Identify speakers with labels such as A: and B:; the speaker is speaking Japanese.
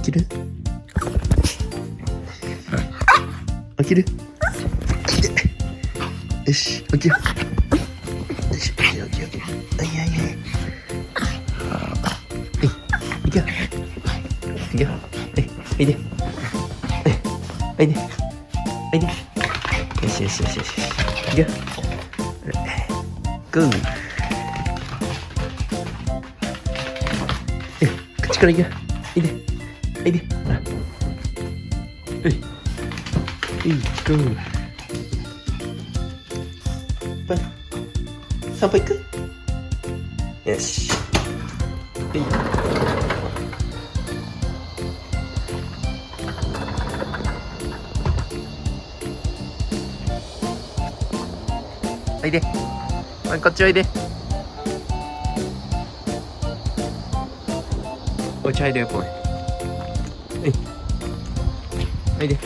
A: きる？起きる？よし、起きよう。よし、起きよう。はいはいはい。いけよ。いけよ。おいで。おいで。おいで。よし。いけよ。ゴー。口からいけよ。おいで。ほら。ゴー。散歩行く？よし。おいで。こっちおいで。お茶入れよ、これ。おいで。